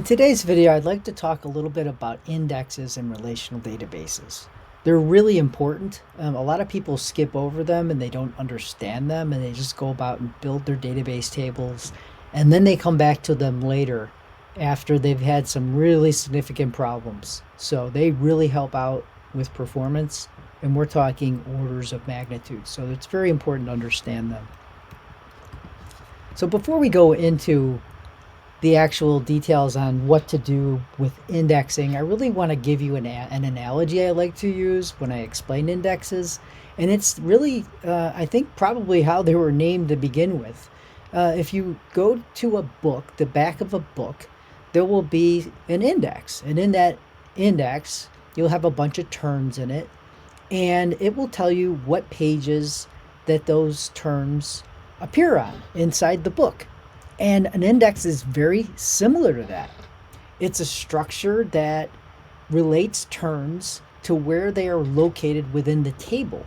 In today's video, I'd like to talk a little bit about indexes and relational databases. They're really important. A lot of people skip over them and they don't understand them and they just go about and build their database tables and then they come back to them later after they've had some really significant problems. So they really help out with performance, and we're talking orders of magnitude. So it's very important to understand them. So before we go into the actual details on what to do with indexing, I really want to give you an analogy I like to use when I explain indexes. And it's really, I think, probably how they were named to begin with. If you go to a book, the back of a book, there will be an index. And in that index, you'll have a bunch of terms in it. And it will tell you what pages that those terms appear on inside the book. And an index is very similar to that. It's a structure that relates terms to where they are located within the table.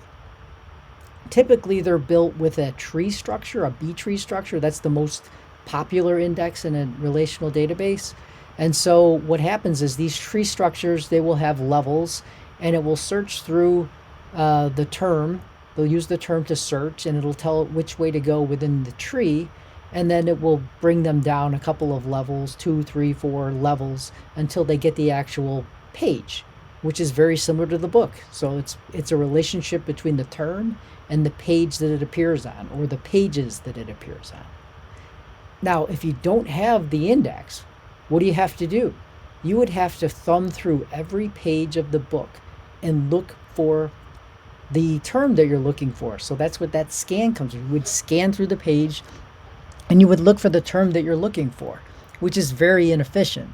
Typically, they're built with a tree structure, a B tree structure. That's the most popular index in a relational database. And so what happens is these tree structures, they will have levels, and it will search through the term. They'll use the term to search, and it'll tell it which way to go within the tree. And then it will bring them down a couple of levels, 2, 3, 4 levels, until they get the actual page, which is very similar to the book. So it's a relationship between the term and the page that it appears on, or the pages that it appears on. Now, if you don't have the index, what do you have to do? You would have to thumb through every page of the book and look for the term that you're looking for. So that's what that scan comes from. You would scan through the page and you would look for the term that you're looking for, which is very inefficient.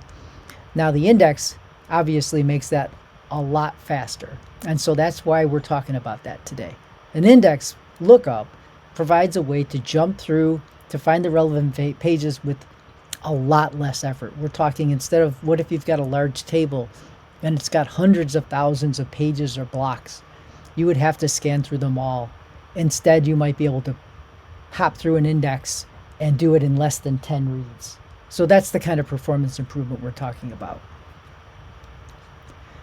Now, the index obviously makes that a lot faster. And so that's why we're talking about that today. An index lookup provides a way to jump through to find the relevant pages with a lot less effort. We're talking, instead of, what if you've got a large table and it's got hundreds of thousands of pages or blocks? You would have to scan through them all. Instead, you might be able to hop through an index and do it in less than 10 reads. So that's the kind of performance improvement we're talking about.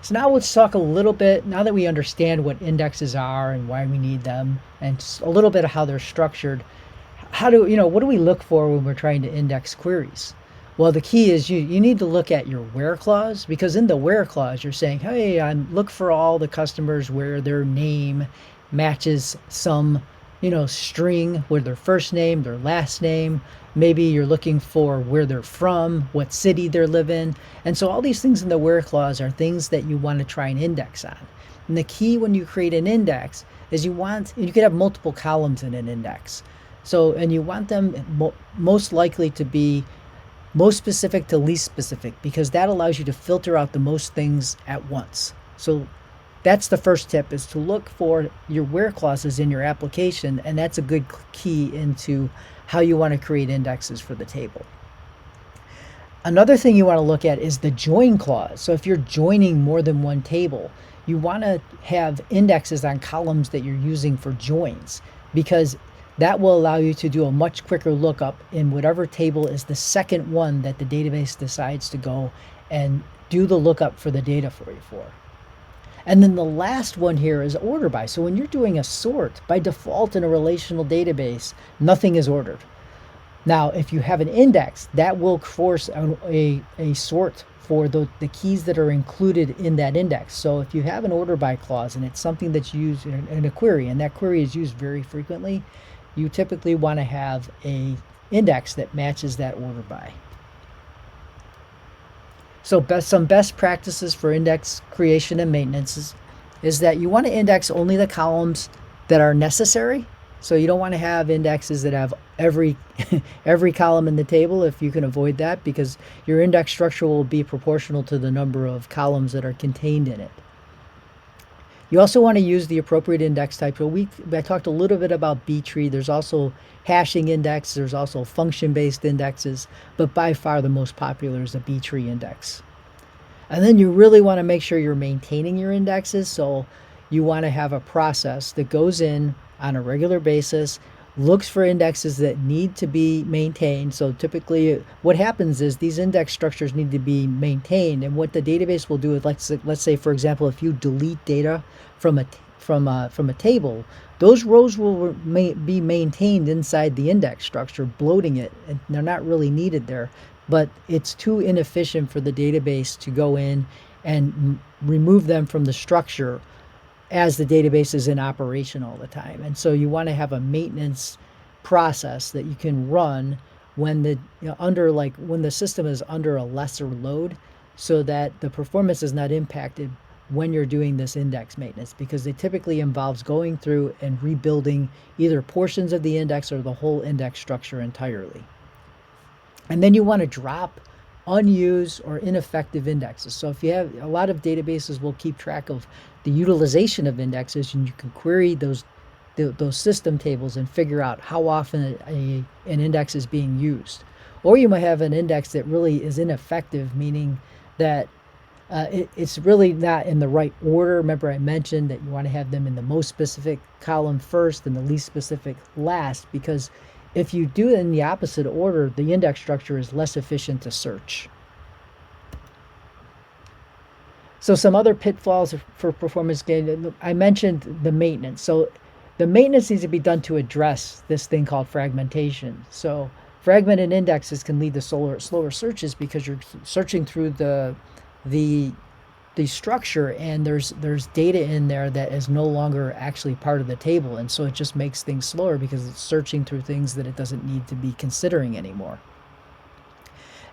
So now let's talk a little bit, now that we understand what indexes are and why we need them, and just a little bit of how they're structured. What do we look for when we're trying to index queries? Well, the key is you need to look at your where clause, because in the where clause, you're saying, hey, look for all the customers where their name matches some string with their first name, their last name. Maybe you're looking for where they're from, what city they live in. And so all these things in the where clause are things that you want to try and index on. And the key when you create an index is you could have multiple columns in an index. So, and you want them most likely to be most specific to least specific, because that allows you to filter out the most things at once. So that's the first tip, is to look for your where clauses in your application, and that's a good key into how you want to create indexes for the table. Another thing you want to look at is the join clause. So if you're joining more than one table, you want to have indexes on columns that you're using for joins, because that will allow you to do a much quicker lookup in whatever table is the second one that the database decides to go and do the lookup for the data for you for. And then the last one here is order by. So when you're doing a sort, by default in a relational database, nothing is ordered. Now, if you have an index, that will force a sort for the keys that are included in that index. So if you have an order by clause and it's something that's used in a query, and that query is used very frequently, you typically want to have a index that matches that order by. So some best practices for index creation and maintenance is that you want to index only the columns that are necessary. So you don't want to have indexes that have every column in the table, if you can avoid that, because your index structure will be proportional to the number of columns that are contained in it. You also want to use the appropriate index type. So I talked a little bit about B-tree. There's also hashing index. There's also function-based indexes, but by far the most popular is the B-tree index. And then you really want to make sure you're maintaining your indexes. So you want to have a process that goes in on a regular basis, looks for indexes that need to be maintained. So typically what happens is these index structures need to be maintained, and what the database will do is, let's say for example, if you delete data from a table, those rows will be maintained inside the index structure, bloating it, and they're not really needed there. But it's too inefficient for the database to go in and remove them from the structure as the database is in operation all the time. And so you want to have a maintenance process that you can run when the when the system is under a lesser load, so that the performance is not impacted when you're doing this index maintenance, because it typically involves going through and rebuilding either portions of the index or the whole index structure entirely. And then you want to drop unused or ineffective indexes. So if you have a lot of databases will keep track of the utilization of indexes, and you can query those system tables and figure out how often an index is being used. Or you might have an index that really is ineffective, meaning that it's really not in the right order. Remember I mentioned that you want to have them in the most specific column first and the least specific last, because if you do it in the opposite order, the index structure is less efficient to search. So some other pitfalls for performance gain, I mentioned the maintenance. So the maintenance needs to be done to address this thing called fragmentation. So fragmented indexes can lead to slower searches, because you're searching through the structure, and there's data in there that is no longer actually part of the table, and so it just makes things slower because it's searching through things that it doesn't need to be considering anymore.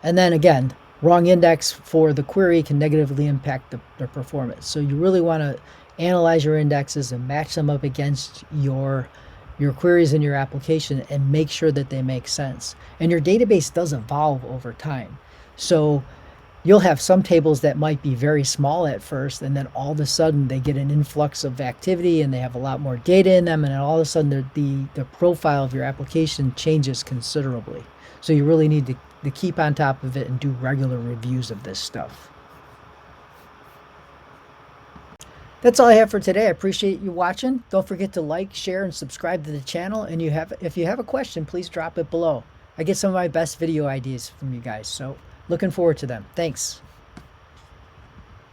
And then again, wrong index for the query can negatively impact the performance. So you really want to analyze your indexes and match them up against your queries in your application and make sure that they make sense. And your database does evolve over time. So you'll have some tables that might be very small at first, and then all of a sudden they get an influx of activity and they have a lot more data in them, and then all of a sudden the profile of your application changes considerably. So you really need to keep on top of it and do regular reviews of this stuff. That's all I have for today. I appreciate you watching. Don't forget to like, share, and subscribe to the channel. And if you have a question, please drop it below. I get some of my best video ideas from you guys, so looking forward to them. Thanks.